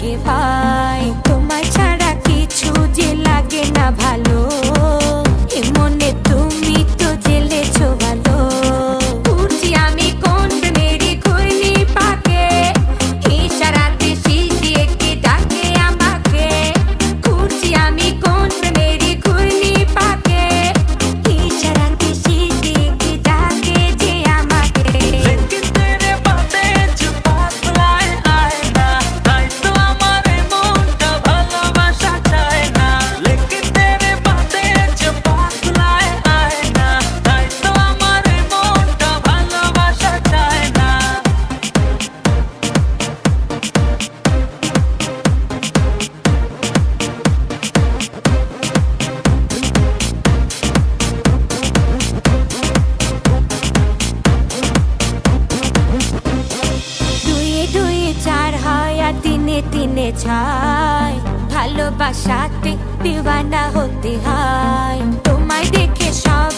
লাগে ভাই, তোমায় ছাড়া কিছু যে লাগে না ভালো, এ মনে তুমি তো জেলেছো ভালো। ঘুরছি আমি কোন মেরি ঘুরনি পাকে, ইশারাতে শিশিয়ে কে ডাকে আমাকে। ঘুরছি আমি কোন মেরি ঘুরনি পাকে, ইশারাতে শিশিয়ে কে ডাকে যে আমাকে। लेकिन तेरे बातें जो पातलाए आए ना, তাই তো আমার মনটা ভালোবাসা চায় না। लेकिन तेरे बातें जो पातलाए आए ना, তাই তো আমার মনটা ভালোবাসা চায় না। দুয়ে দুয়ে চার হয় আর তিনে তিনে ছয়, ভালোবাসাতে দিওয়ানা হতে হয়। তোমায় দেখে সব